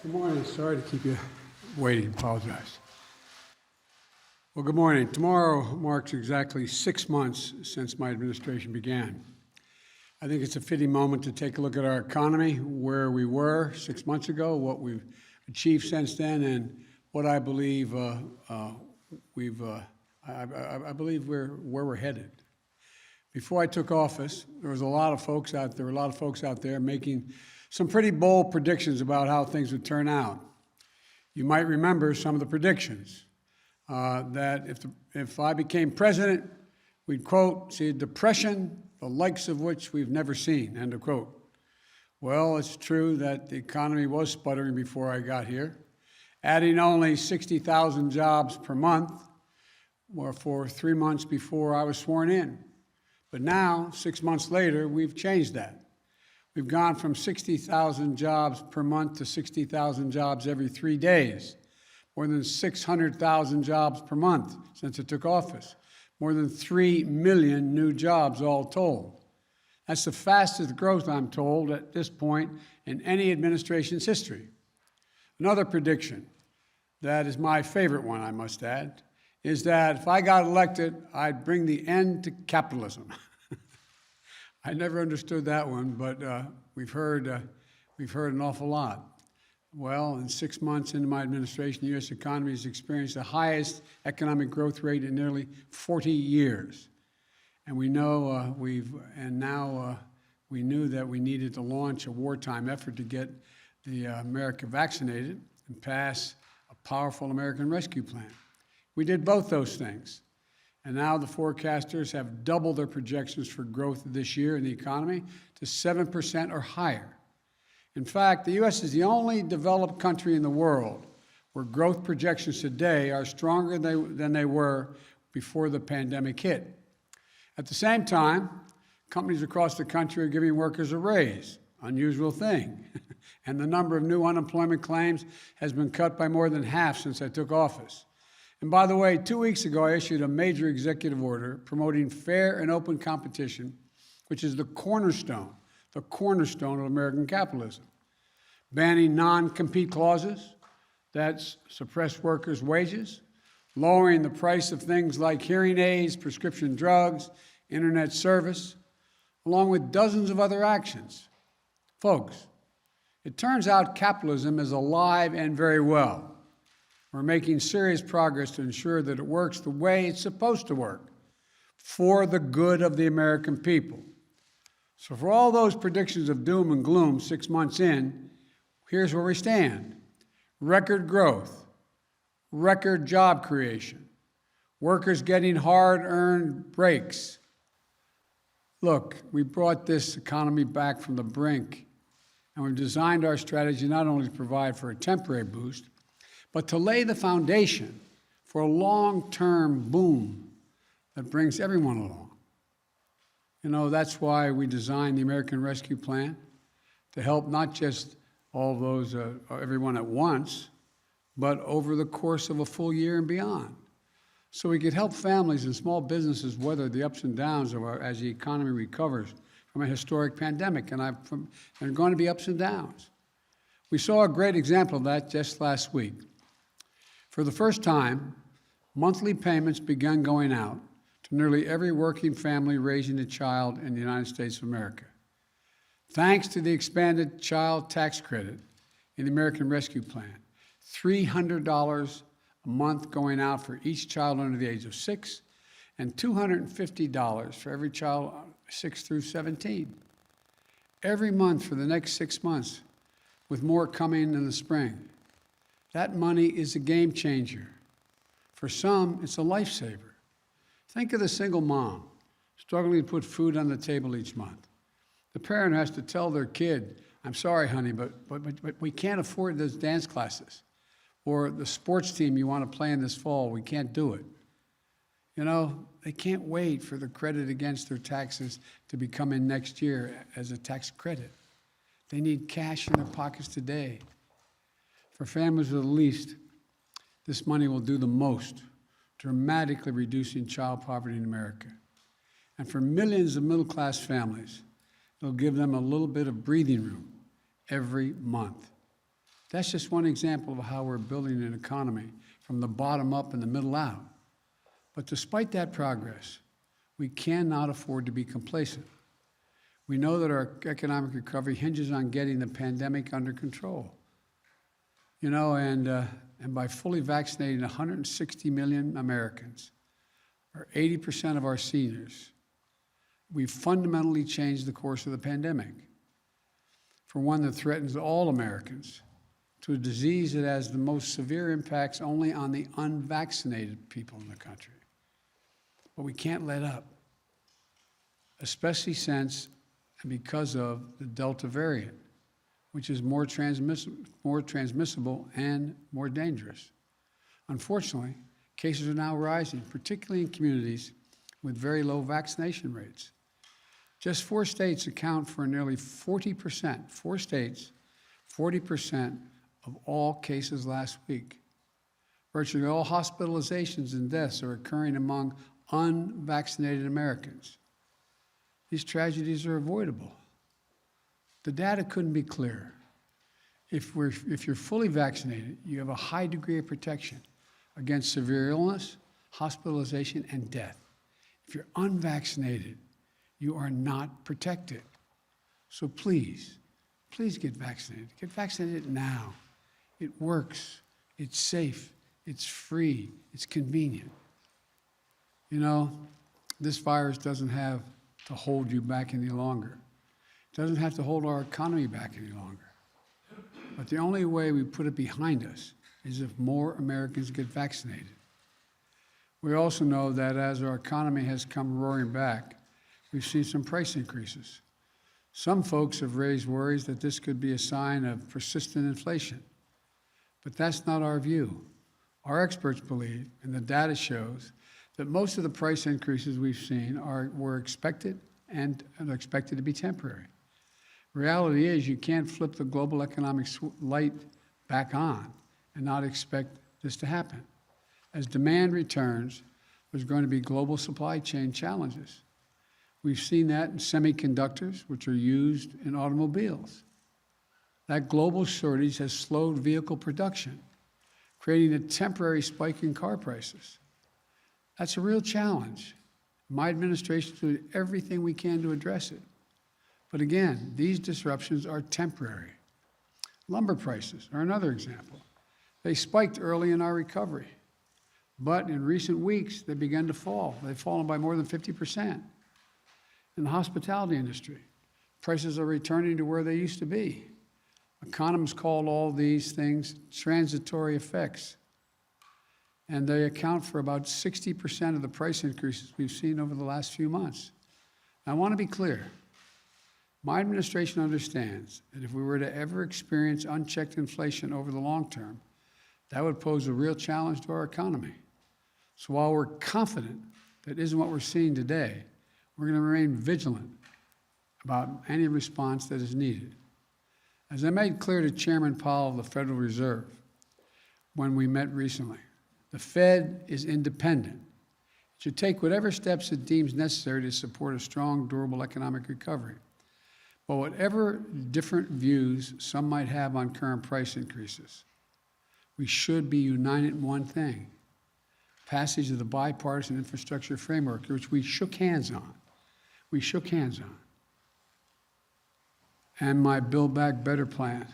Good morning. Sorry to keep you waiting. Apologize. Well, good morning. Tomorrow marks exactly 6 months since my administration began. I think it's a fitting moment to take a look at our economy, where we were 6 months ago, what we've achieved since then, and what I believe I believe where we're headed. Before I took office, there were a lot of folks out there making some pretty bold predictions about how things would turn out. You might remember some of the predictions that if I became president, we'd, quote, see a depression, the likes of which we've never seen, end of quote. Well, it's true that the economy was sputtering before I got here, adding only 60,000 jobs per month or for 3 months before I was sworn in. But now, 6 months later, we've changed that. We've gone from 60,000 jobs per month to 60,000 jobs every 3 days, more than 600,000 jobs per month since I took office, more than 3 million new jobs all told. That's the fastest growth, I'm told, at this point in any administration's history. Another prediction that is my favorite one, I must add, is that if I got elected, I'd bring the end to capitalism. I never understood that one, but we've heard an awful lot. Well, in 6 months into my administration, the U.S. economy has experienced the highest economic growth rate in nearly 40 years. And we know we knew that we needed to launch a wartime effort to get America vaccinated and pass a powerful American Rescue Plan. We did both those things. And now the forecasters have doubled their projections for growth this year in the economy to 7% or higher. In fact, the U.S. is the only developed country in the world where growth projections today are stronger than they were before the pandemic hit. At the same time, companies across the country are giving workers a raise, unusual thing. And the number of new unemployment claims has been cut by more than half since I took office. And by the way, 2 weeks ago, I issued a major executive order promoting fair and open competition, which is the cornerstone of American capitalism. Banning non-compete clauses that suppress workers' wages, lowering the price of things like hearing aids, prescription drugs, internet service, along with dozens of other actions. Folks, it turns out capitalism is alive and very well. We're making serious progress to ensure that it works the way it's supposed to work, for the good of the American people. So for all those predictions of doom and gloom 6 months in, here's where we stand. Record growth, record job creation, workers getting hard-earned breaks. Look, we brought this economy back from the brink, and we've designed our strategy not only to provide for a temporary boost, but to lay the foundation for a long-term boom that brings everyone along. You know, that's why we designed the American Rescue Plan, to help not just all those, everyone at once, but over the course of a full year and beyond. So we could help families and small businesses weather the ups and downs as the economy recovers from a historic pandemic, and there are going to be ups and downs. We saw a great example of that just last week. For the first time, monthly payments began going out to nearly every working family raising a child in the United States of America. Thanks to the expanded child tax credit in the American Rescue Plan, $300 a month going out for each child under the age of 6, and $250 for every child 6 through 17. Every month for the next 6 months, with more coming in the spring. That money is a game changer. For some, it's a lifesaver. Think of the single mom struggling to put food on the table each month. The parent has to tell their kid, I'm sorry, honey, but we can't afford those dance classes. Or the sports team you want to play in this fall, we can't do it. You know, they can't wait for the credit against their taxes to be coming next year as a tax credit. They need cash in their pockets today. For families with the least, this money will do the most, dramatically reducing child poverty in America. And for millions of middle-class families, it'll give them a little bit of breathing room every month. That's just one example of how we're building an economy from the bottom up and the middle out. But despite that progress, we cannot afford to be complacent. We know that our economic recovery hinges on getting the pandemic under control. And by fully vaccinating 160 million Americans, or 80% of our seniors, we've fundamentally changed the course of the pandemic from one that threatens all Americans to a disease that has the most severe impacts only on the unvaccinated people in the country. But we can't let up, especially since and because of the Delta variant, which is more transmissible and more dangerous. Unfortunately, cases are now rising, particularly in communities with very low vaccination rates. Just 4 states account for nearly 40%, 4 states, 40% of all cases last week. Virtually all hospitalizations and deaths are occurring among unvaccinated Americans. These tragedies are avoidable. The data couldn't be clearer. If you're fully vaccinated, you have a high degree of protection against severe illness, hospitalization, and death. If you're unvaccinated, you are not protected. So please get vaccinated. Get vaccinated now. It works, it's safe, it's free, it's convenient. This virus doesn't have to hold you back any longer. It doesn't have to hold our economy back any longer. But the only way we put it behind us is if more Americans get vaccinated. We also know that as our economy has come roaring back, we've seen some price increases. Some folks have raised worries that this could be a sign of persistent inflation. But that's not our view. Our experts believe, and the data shows, that most of the price increases we've seen were expected and are expected to be temporary. Reality is you can't flip the global economic light back on and not expect this to happen. As demand returns, there's going to be global supply chain challenges. We've seen that in semiconductors, which are used in automobiles. That global shortage has slowed vehicle production, creating a temporary spike in car prices. That's a real challenge. My administration is doing everything we can to address it. But again, these disruptions are temporary. Lumber prices are another example. They spiked early in our recovery, but in recent weeks, they began to fall. They've fallen by more than 50%. In the hospitality industry, prices are returning to where they used to be. Economists call all these things transitory effects, and they account for about 60% of the price increases we've seen over the last few months. I want to be clear. My administration understands that if we were to ever experience unchecked inflation over the long term, that would pose a real challenge to our economy. So while we're confident that isn't what we're seeing today, we're going to remain vigilant about any response that is needed. As I made clear to Chairman Powell of the Federal Reserve when we met recently, the Fed is independent. It should take whatever steps it deems necessary to support a strong, durable economic recovery. But whatever different views some might have on current price increases, we should be united in one thing: passage of the bipartisan infrastructure framework, which we shook hands on. And my Build Back Better plan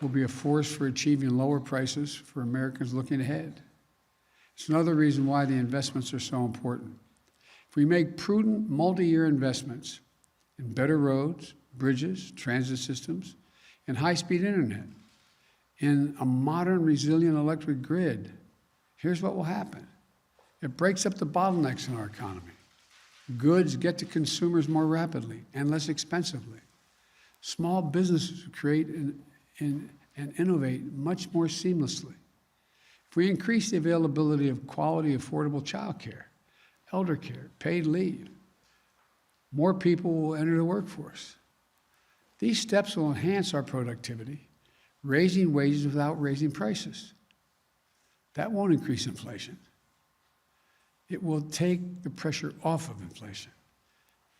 will be a force for achieving lower prices for Americans looking ahead. It's another reason why the investments are so important. If we make prudent multi-year investments in better roads, bridges, transit systems, and high-speed internet, in a modern, resilient electric grid, here's what will happen. It breaks up the bottlenecks in our economy. Goods get to consumers more rapidly and less expensively. Small businesses create and innovate much more seamlessly. If we increase the availability of quality, affordable childcare, elder care, paid leave, more people will enter the workforce. These steps will enhance our productivity, raising wages without raising prices. That won't increase inflation. It will take the pressure off of inflation,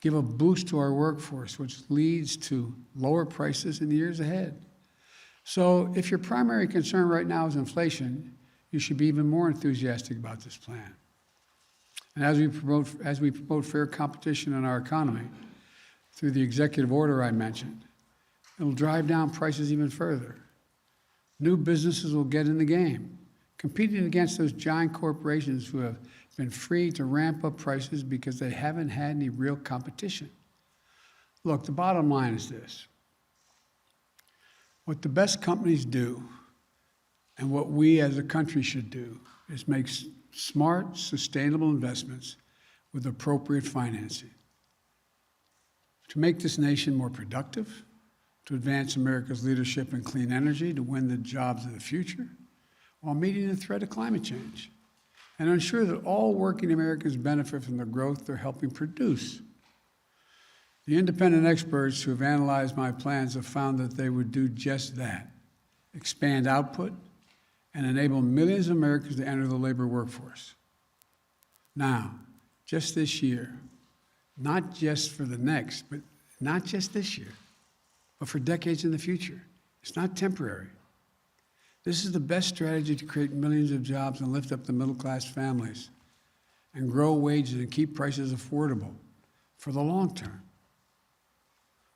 give a boost to our workforce, which leads to lower prices in the years ahead. So if your primary concern right now is inflation, you should be even more enthusiastic about this plan. And as we promote fair competition in our economy through the executive order I mentioned, it'll drive down prices even further. New businesses will get in the game, competing against those giant corporations who have been free to ramp up prices because they haven't had any real competition. Look, the bottom line is this. What the best companies do, and what we as a country should do, is make smart, sustainable investments with appropriate financing to make this nation more productive, to advance America's leadership in clean energy, to win the jobs of the future, while meeting the threat of climate change, and ensure that all working Americans benefit from the growth they're helping produce. The independent experts who have analyzed my plans have found that they would do just that, expand output and enable millions of Americans to enter the labor workforce. Now, just this year, not just for the next, but not just this year, but for decades in the future. It's not temporary. This is the best strategy to create millions of jobs and lift up the middle-class families and grow wages and keep prices affordable for the long term.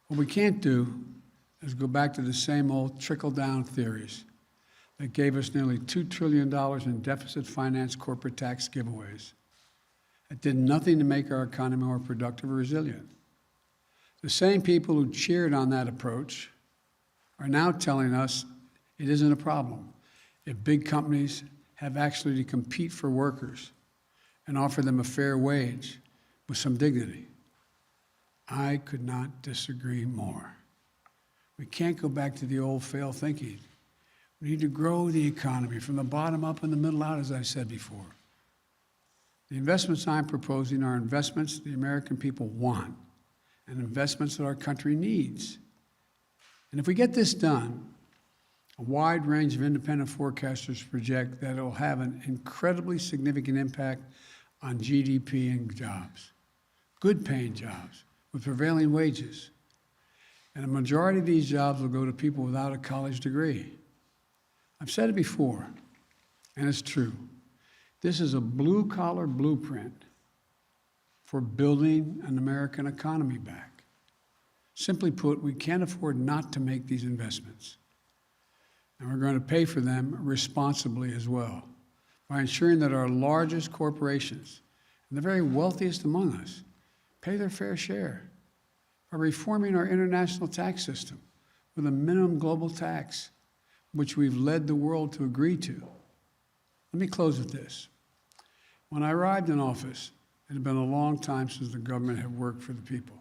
What we can't do is go back to the same old trickle-down theories that gave us nearly $2 trillion in deficit finance corporate tax giveaways. It did nothing to make our economy more productive or resilient. The same people who cheered on that approach are now telling us it isn't a problem if big companies have actually to compete for workers and offer them a fair wage with some dignity. I could not disagree more. We can't go back to the old failed thinking. We need to grow the economy from the bottom up and the middle out, as I said before. The investments I'm proposing are investments the American people want and investments that our country needs. And if we get this done, a wide range of independent forecasters project that it will have an incredibly significant impact on GDP and jobs, good paying jobs with prevailing wages. And a majority of these jobs will go to people without a college degree. I've said it before, and it's true. This is a blue-collar blueprint for building an American economy back. Simply put, we can't afford not to make these investments. And we're going to pay for them responsibly as well, by ensuring that our largest corporations and the very wealthiest among us pay their fair share, by reforming our international tax system with a minimum global tax, which we've led the world to agree to. Let me close with this. When I arrived in office, it had been a long time since the government had worked for the people.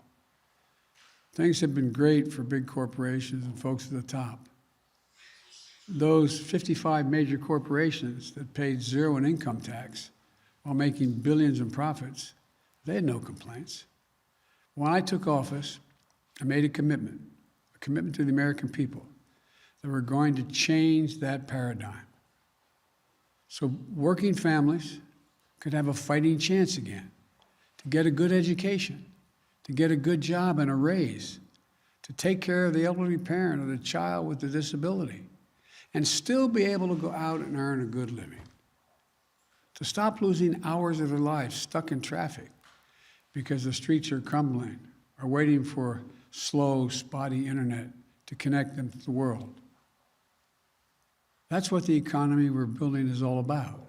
Things had been great for big corporations and folks at the top. Those 55 major corporations that paid zero in income tax while making billions in profits, they had no complaints. When I took office, I made a commitment to the American people, that we're going to change that paradigm. So working families could have a fighting chance again to get a good education, to get a good job and a raise, to take care of the elderly parent or the child with a disability, and still be able to go out and earn a good living. To stop losing hours of their lives stuck in traffic because the streets are crumbling or waiting for slow, spotty internet to connect them to the world. That's what the economy we're building is all about.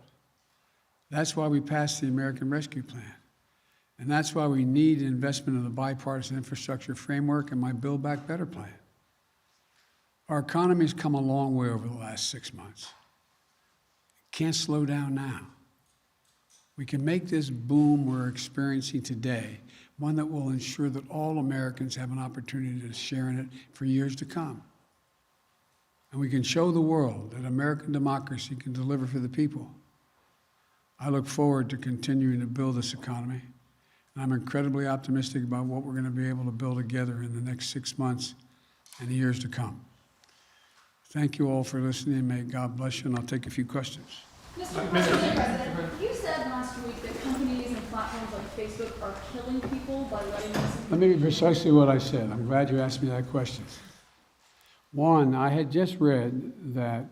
That's why we passed the American Rescue Plan. And that's why we need investment in the bipartisan infrastructure framework and my Build Back Better plan. Our economy has come a long way over the last 6 months. It can't slow down now. We can make this boom we're experiencing today one that will ensure that all Americans have an opportunity to share in it for years to come. And we can show the world that American democracy can deliver for the people. I look forward to continuing to build this economy, and I'm incredibly optimistic about what we're going to be able to build together in the next 6 months and the years to come. Thank you all for listening. May God bless you, and I'll take a few questions. Mr. President, you said last week that companies and platforms like Facebook are killing people by letting them... Let me be precisely what I said. I'm glad you asked me that question. One, I had just read that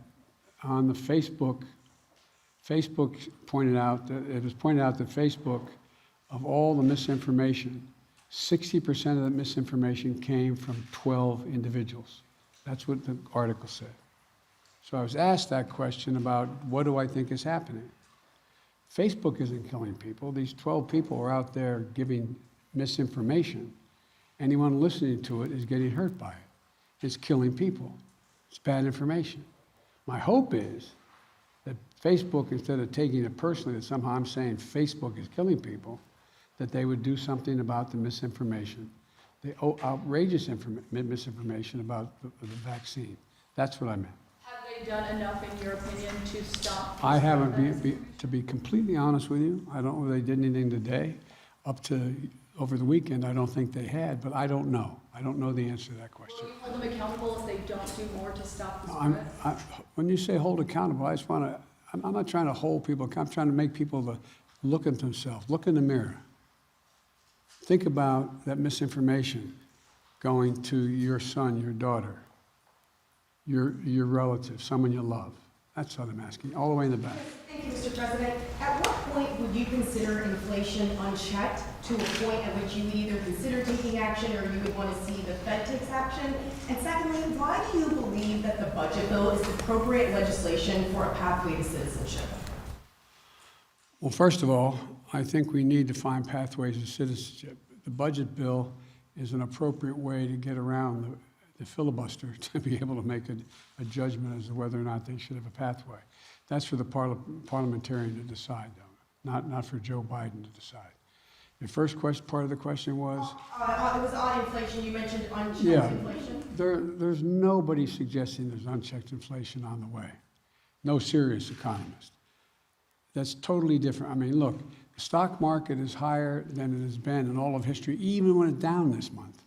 on the Facebook pointed out that it was pointed out that Facebook, of all the misinformation, 60% of the misinformation came from 12 individuals. That's what the article said. So I was asked that question about what do I think is happening. Facebook isn't killing people. These 12 people are out there giving misinformation. Anyone listening to it is getting hurt by it. It's killing people. It's bad information. My hope is that Facebook, instead of taking it personally that somehow I'm saying Facebook is killing people, that they would do something about the misinformation, the outrageous misinformation about the vaccine. That's what I meant. Have they done enough, in your opinion, to stop? I haven't, to be completely honest with you, I don't know if they did anything today. Up to over the weekend, I don't think they had, but I don't know. I don't know the answer to that question. Will you hold them accountable if they don't do more to stop the spread? When you say hold accountable, I just want to, I'm not trying to hold people, I'm trying to make people to look at themselves, look in the mirror. Think about that misinformation going to your son, your daughter, your relative, someone you love. That's what I'm asking, all the way in the back. Thank you, Mr. President. At what point would you consider inflation unchecked to a point at which you would either consider taking action or you would want to see the Fed takes action? And secondly, why do you believe that the budget bill is appropriate legislation for a pathway to citizenship? Well, first of all, I think we need to find pathways to citizenship. The budget bill is an appropriate way to get around the filibuster to be able to make a judgment as to whether or not they should have a pathway. That's for the parliamentarian to decide, though, not for Joe Biden to decide. Your first part of the question was? It was on inflation. You mentioned unchecked inflation. There's nobody suggesting there's unchecked inflation on the way. No serious economist. That's totally different. I mean, look, the stock market is higher than it has been in all of history, even when it's down this month.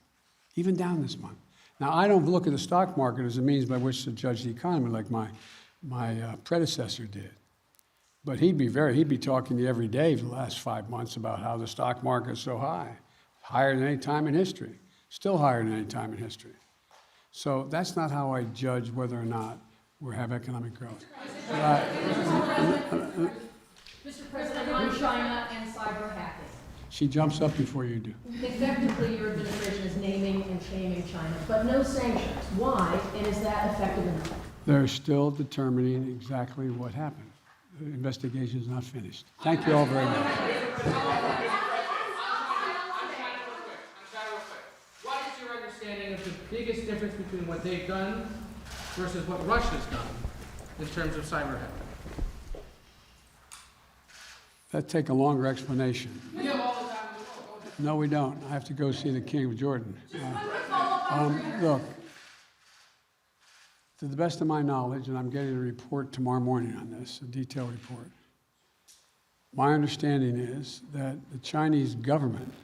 Even down this month. Now, I don't look at the stock market as a means by which to judge the economy like my predecessor did. But he'd be talking to you every day for the last 5 months about how the stock market is so high, higher than any time in history, still higher than any time in history. So that's not how I judge whether or not we have economic growth. Mr. President, on China and cyber hacking. She jumps up before you do. Effectively, your administration is naming and shaming China, but no sanctions. Why, and is that effective enough? They're still determining exactly what happened. The investigation is not finished. Thank you all very much. What is your understanding of the biggest difference between what they've done versus what Russia's done in terms of cyber hacking? That'd take a longer explanation. We have all the time in the world. No, we don't. I have to go see the King of Jordan. Look, to the best of my knowledge, and I'm getting a report tomorrow morning on this, a detailed report, my understanding is that the Chinese government,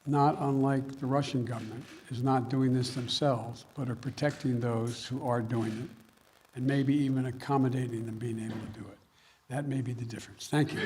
not unlike the Russian government, is not doing this themselves, but are protecting those who are doing it, and maybe even accommodating them being able to do it. That may be the difference. Thank you.